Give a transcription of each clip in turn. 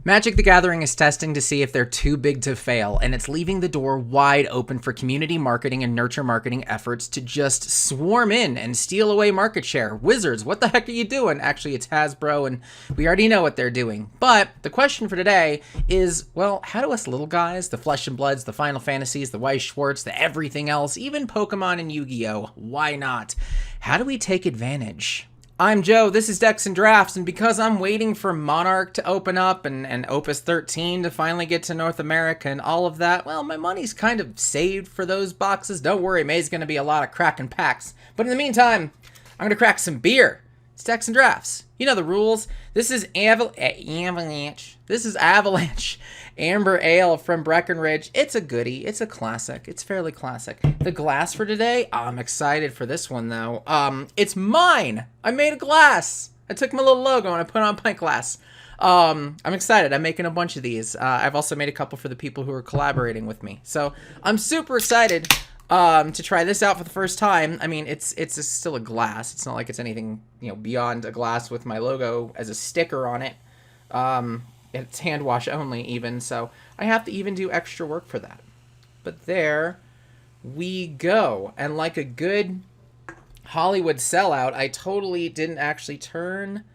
Magic the Gathering is testing to see if they're too big to fail, and it's leaving the door wide open for community marketing and nurture marketing efforts to just swarm in and steal away market share. Wizards, what the heck are you doing? Actually, it's Hasbro, and we already know what they're doing. But the question for today is, well, how do us little guys, the Flesh and Bloods, the Final Fantasies, the Weiss Schwartz, the everything else, even Pokemon and Yu-Gi-Oh, why not? How do we take advantage? I'm Joe, this is Decks and Drafts, and because I'm waiting for Monarch to open up and Opus 13 to finally get to North America and all of that, well, my money's kind of saved for those boxes. Don't worry, May's going to be a lot of cracking packs. But in the meantime, I'm going to crack some beer. It's Decks and Drafts. You know the rules. This is Avalanche. This is Avalanche Amber Ale from Breckenridge. It's a goodie. It's a classic. It's fairly classic. The glass for today, I'm excited for this one, though. It's mine. I made a glass. I took my little logo and I put it on pint glass. I'm excited. I'm making a bunch of these. I've also made a couple for the people who are collaborating with me. So I'm super excited to try this out for the first time. I mean, it's still a glass. It's not like it's anything, you know, beyond a glass with my logo as a sticker on it. It's hand wash only even, so I have to even do extra work for that. But there we go. And like a good Hollywood sellout, I totally didn't actually turn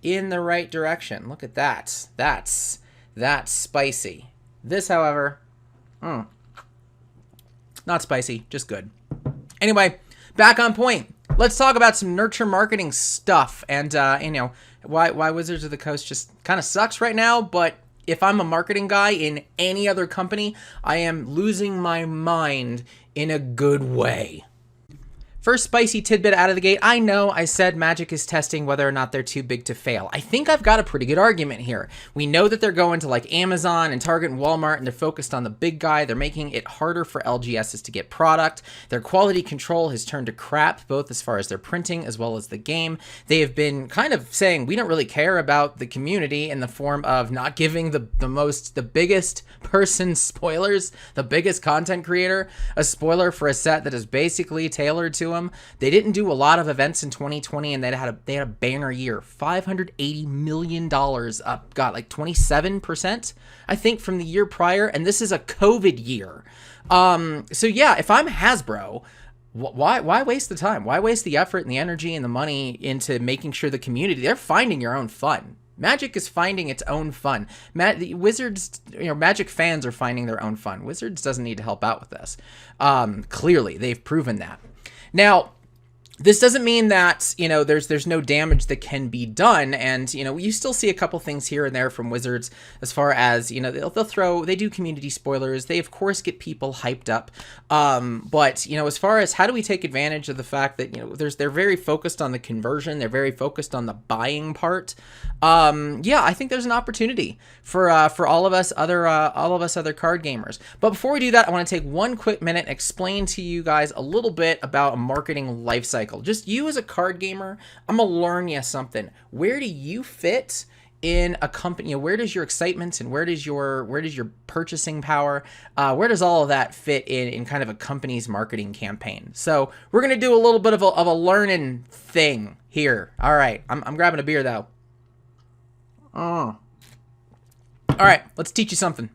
in the right direction. Look at that. That's spicy. This, however, not spicy, just good. Anyway, back on point. Let's talk about some nurture marketing stuff. And, you know, why Wizards of the Coast just kind of sucks right now. But if I'm a marketing guy in any other company, I am losing my mind in a good way. First spicy tidbit out of the gate, I know I said Magic is testing whether or not they're too big to fail. I think I've got a pretty good argument here. We know that they're going to like Amazon and Target and Walmart, and they're focused on the big guy. They're making it harder for LGSs to get product. Their quality control has turned to crap, both as far as their printing as well as the game. They have been kind of saying, we don't really care about the community in the form of not giving the biggest person spoilers, the biggest content creator, a spoiler for a set that is basically tailored to them. They didn't do a lot of events in 2020, and they had a banner year. $580 million up, got like 27%, I think, from the year prior, and this is a COVID year. So yeah, if I'm Hasbro, why waste the time? Why waste the effort and the energy and the money into making sure the community, they're finding your own fun. Magic is finding its own fun. The Wizards, you know, Magic fans are finding their own fun. Wizards doesn't need to help out with this. Clearly, they've proven that. Now, this doesn't mean that, you know, there's no damage that can be done, and, you know, you still see a couple things here and there from Wizards as far as, you know, they do community spoilers, they of course get people hyped up, but, you know, as far as how do we take advantage of the fact that, you know, they're very focused on the conversion, they're very focused on the buying part. Yeah, I think there's an opportunity for all of us other card gamers. But before we do that, I want to take one quick minute and explain to you guys a little bit about a marketing life cycle. Just you as a card gamer, I'm gonna learn you something. Where do you fit in a company? You know, where does your excitement and where does your purchasing power, where does all of that fit in kind of a company's marketing campaign? So we're gonna do a little bit of a learning thing here. All right, I'm grabbing a beer though. All right, let's teach you something.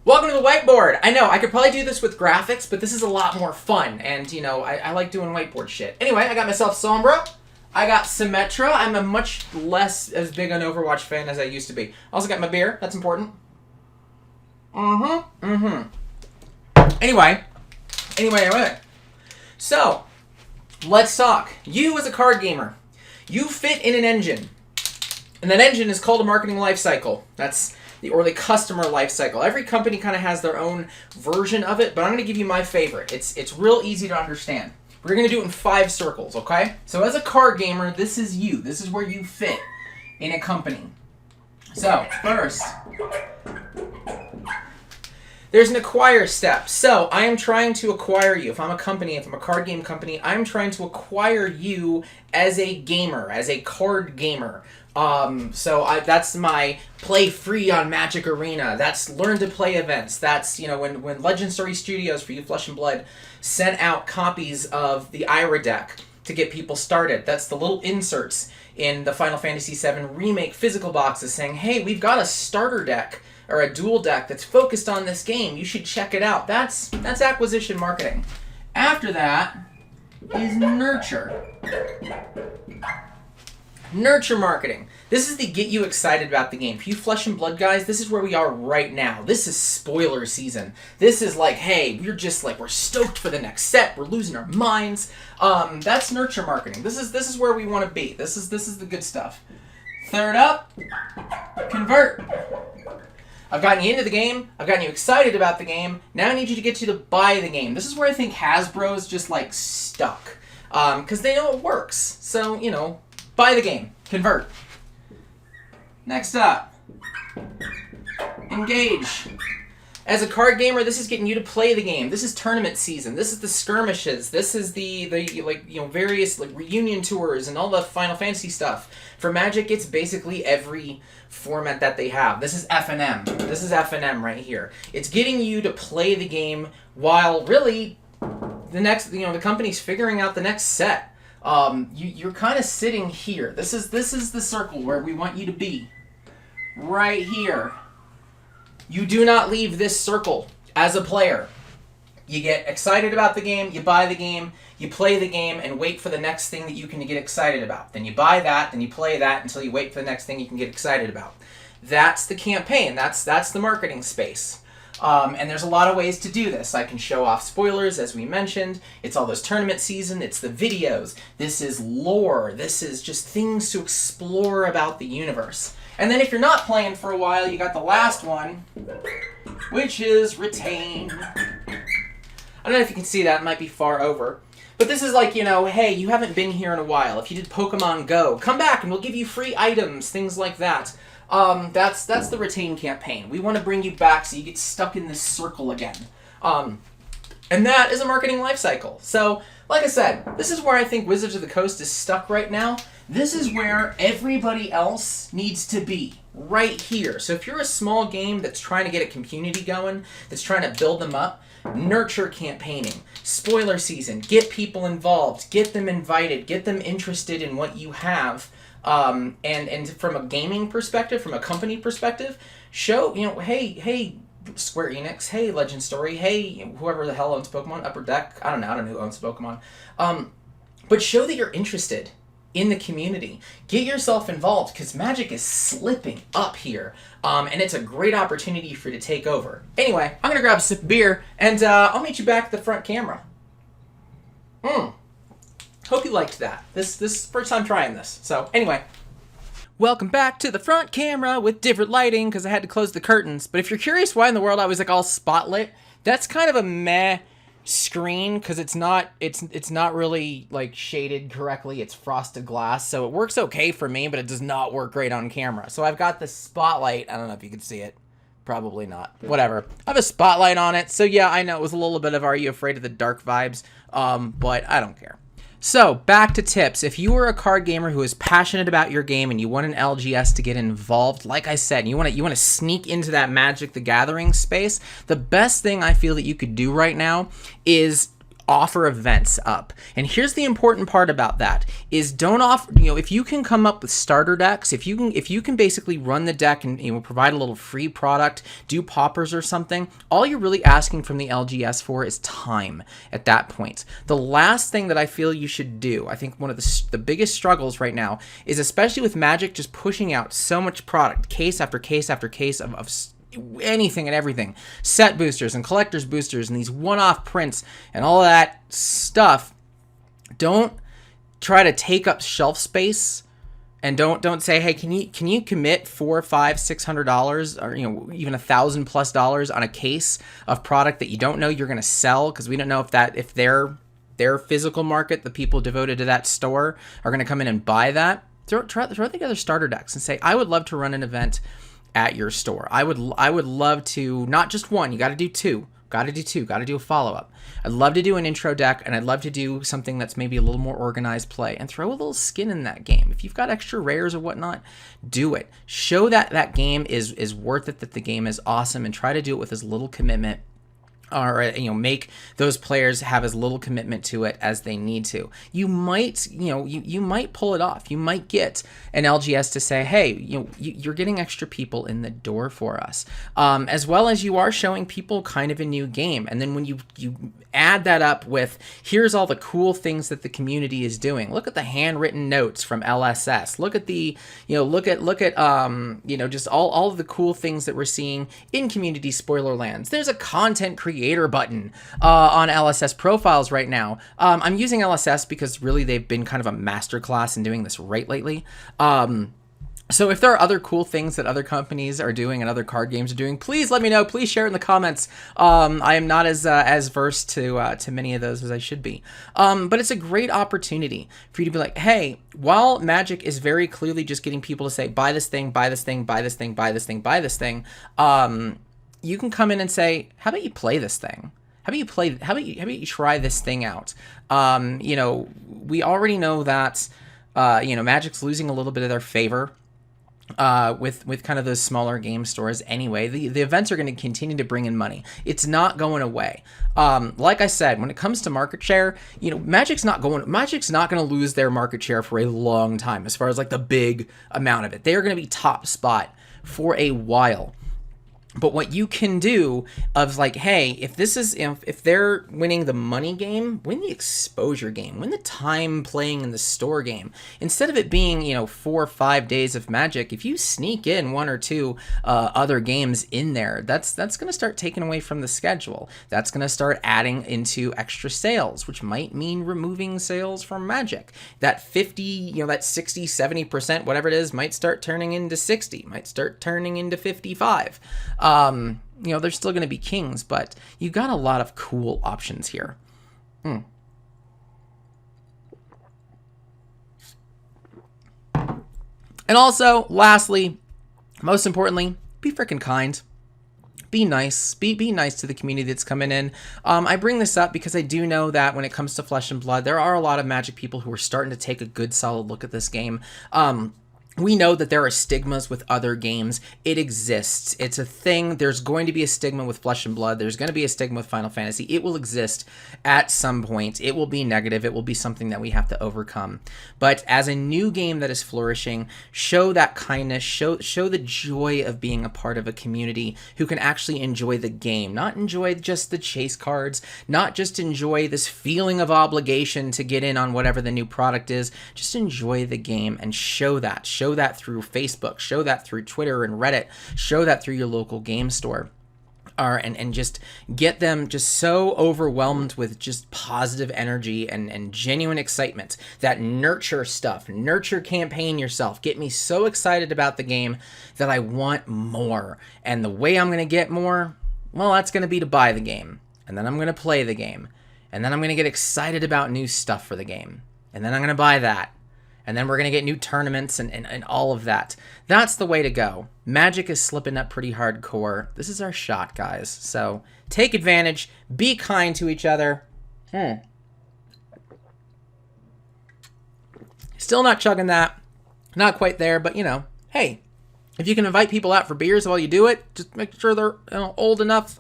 Welcome to the whiteboard. I know, I could probably do this with graphics, but this is a lot more fun, and, you know, I like doing whiteboard shit. Anyway, I got myself Sombra. I got Symmetra. I'm a much less as big an Overwatch fan as I used to be. I also got my beer. That's important. Anyway. So, let's talk. You as a card gamer, you fit in an engine, and that engine is called a marketing life cycle. That's the customer life cycle. Every company kind of has their own version of it, but I'm going to give you my favorite. It's real easy to understand. We're going to do it in 5 circles, okay? So as a card gamer, this is you. This is where you fit in a company. So, first, there's an acquire step. So, I am trying to acquire you. If I'm a company, if I'm a card game company, I'm trying to acquire you as a gamer, as a card gamer. That's my play free on Magic Arena. That's learn to play events. That's, you know, when Legend Story Studios, for you Flesh and Blood, sent out copies of the Ira deck to get people started. That's the little inserts in the Final Fantasy VII Remake physical boxes saying, hey, we've got a starter deck or a dual deck that's focused on this game. You should check it out. That's acquisition marketing. After that is nurture. Nurture marketing. This is the get you excited about the game. For you Flesh and Blood guys, this is where we are right now. This is spoiler season. This is like, hey, we're just like, we're stoked for the next set. We're losing our minds. That's nurture marketing. This is where we want to be. This is the good stuff. Third up, convert. I've gotten you into the game. I've gotten you excited about the game. Now I need you to get you to buy the game. This is where I think Hasbro's just like stuck. Because they know it works. So, you know, buy the game. Convert. Next up, engage. As a card gamer, this is getting you to play the game. This is tournament season. This is the skirmishes. This is the like, you know, various like reunion tours and all the Final Fantasy stuff. For Magic, it's basically every format that they have. This is F&M. This is F&M right here. It's getting you to play the game while really the next, you know, the company's figuring out the next set. You're kind of sitting here. This is the circle where we want you to be. Right here. You do not leave this circle as a player. You get excited about the game, you buy the game, you play the game, and wait for the next thing that you can get excited about. Then you buy that, then you play that until you wait for the next thing you can get excited about. That's the campaign. That's the marketing space. And there's a lot of ways to do this. I can show off spoilers, as we mentioned. It's all those tournament season. It's the videos. This is lore. This is just things to explore about the universe. And then if you're not playing for a while, you got the last one, which is retain. I don't know if you can see that. It might be far over. But this is like, you know, hey, you haven't been here in a while. If you did Pokemon Go, come back and we'll give you free items, things like that. That's the retain campaign. We want to bring you back so you get stuck in this circle again. And that is a marketing life cycle. So, like I said, this is where I think Wizards of the Coast is stuck right now. This is where everybody else needs to be, right here. So if you're a small game that's trying to get a community going, that's trying to build them up, nurture campaigning, spoiler season, get people involved, get them invited, get them interested in what you have. And from a gaming perspective, from a company perspective, show, you know, hey, Square Enix, hey, Legend Story, hey, whoever the hell owns Pokemon, Upper Deck, I don't know who owns Pokemon. But show that you're interested in the community. Get yourself involved, because Magic is slipping up here. And it's a great opportunity for you to take over. Anyway, I'm going to grab a sip of beer, and I'll meet you back at the front camera. Hope you liked that. This is the first time trying this. So, anyway. Welcome back to the front camera with different lighting, because I had to close the curtains. But if you're curious why in the world I was like all spotlit, that's kind of a meh screen, because it's not really like shaded correctly. It's frosted glass, so it works okay for me, but it does not work great on camera. So I've got the spotlight. I don't know if you can see it. Probably not. Whatever. I have a spotlight on it, so yeah, I know it was a little bit of Are You Afraid of the Dark vibes, but I don't care. So, back to tips. If you are a card gamer who is passionate about your game and you want an LGS to get involved, like I said, you want to sneak into that Magic the Gathering space, the best thing I feel that you could do right now is offer events up. And here's the important part about that is don't offer, you know, if you can come up with starter decks, if you can basically run the deck and, you know, provide a little free product, do poppers or something, all you're really asking from the LGS for is time at that point. The last thing that I feel you should do, I think one of the biggest struggles right now is, especially with Magic just pushing out so much product, case after case after case of anything and everything, set boosters and collectors boosters and these one-off prints and all that stuff. Don't try to take up shelf space, and don't say, hey, can you commit $400, $500, $600 or, you know, even $1,000+ on a case of product that you don't know you're going to sell, because we don't know if their physical market, the people devoted to that store, are going to come in and buy that. Throw together starter decks and say, I would love to run an event at your store. I would love to, not just one, you got to do two. Got to do a follow-up. I'd love to do an intro deck, and I'd love to do something that's maybe a little more organized play, and throw a little skin in that game. If you've got extra rares or whatnot, do it. Show that that game is worth it, that the game is awesome, and try to do it with as little commitment or make those players have as little commitment to it as they need to. You might you might pull it off. You might get an LGS to say, hey, you're getting extra people in the door for us, as well as you are showing people kind of a new game. And then when you add that up with, here's all the cool things that the community is doing. Look at the handwritten notes from LSS. Look at the look at just all of the cool things that we're seeing in community spoiler lands. There's a content creator button on LSS profiles right now. I'm using LSS because really they've been kind of a masterclass in doing this right lately. So if there are other cool things that other companies are doing and other card games are doing, please let me know. Please share it in the comments. I am not as versed to many of those as I should be. But it's a great opportunity for you to be like, hey, while Magic is very clearly just getting people to say, buy this thing, buy this thing, buy this thing, buy this thing, buy this thing, you can come in and say, how about you play this thing? How about you try this thing out? We already know that, Magic's losing a little bit of their favor with kind of those smaller game stores anyway. The events are going to continue to bring in money. It's not going away. Like I said, when it comes to market share, Magic's not going to lose their market share for a long time as far as like the big amount of it. They are going to be top spot for a while. But what you can do of like, hey, if they're winning the money game, win the exposure game, win the time playing in the store game. Instead of it being, 4 or 5 days of Magic, if you sneak in 1 or 2 other games in there, that's going to start taking away from the schedule. That's going to start adding into extra sales, which might mean removing sales from Magic. That 50, that 60, 70%, whatever it is, might start turning into 60, might start turning into 55. They're still going to be kings, but you got a lot of cool options here. And also, lastly, most importantly, be freaking kind. Be nice. Be nice to the community that's coming in. I bring this up because I do know that when it comes to Flesh and Blood, there are a lot of Magic people who are starting to take a good solid look at this game. We know that there are stigmas with other games. It exists. It's a thing. There's going to be a stigma with Flesh and Blood. There's going to be a stigma with Final Fantasy. It will exist at some point. It will be negative. It will be something that we have to overcome. But as a new game that is flourishing, show that kindness, show the joy of being a part of a community who can actually enjoy the game, not enjoy just the chase cards, not just enjoy this feeling of obligation to get in on whatever the new product is. Just enjoy the game and show that. Show that through Facebook, show that through Twitter and Reddit, show that through your local game store. And just get them just so overwhelmed with just positive energy and genuine excitement. That nurture stuff, nurture campaign yourself. Get me so excited about the game that I want more. And the way I'm going to get more, well, that's going to be to buy the game. And then I'm going to play the game. And then I'm going to get excited about new stuff for the game. And then I'm going to buy that. And then we're going to get new tournaments and all of that. That's the way to go. Magic is slipping up pretty hardcore. This is our shot, guys. So take advantage. Be kind to each other. Still not chugging that. Not quite there, but hey, if you can invite people out for beers while you do it, just make sure they're old enough.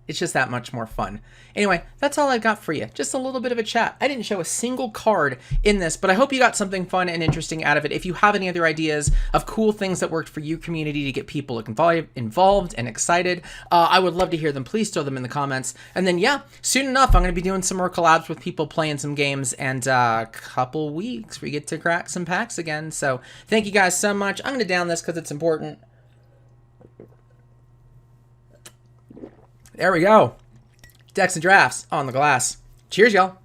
It's just that much more fun. Anyway, that's all I got for you. Just a little bit of a chat. I didn't show a single card in this, but I hope you got something fun and interesting out of it. If you have any other ideas of cool things that worked for your community to get people involved and excited, I would love to hear them. Please throw them in the comments. And then, yeah, soon enough, I'm going to be doing some more collabs with people playing some games, and a couple weeks we get to crack some packs again. So thank you guys so much. I'm going to down this because it's important. There we go. Decks and drafts on the glass. Cheers, y'all.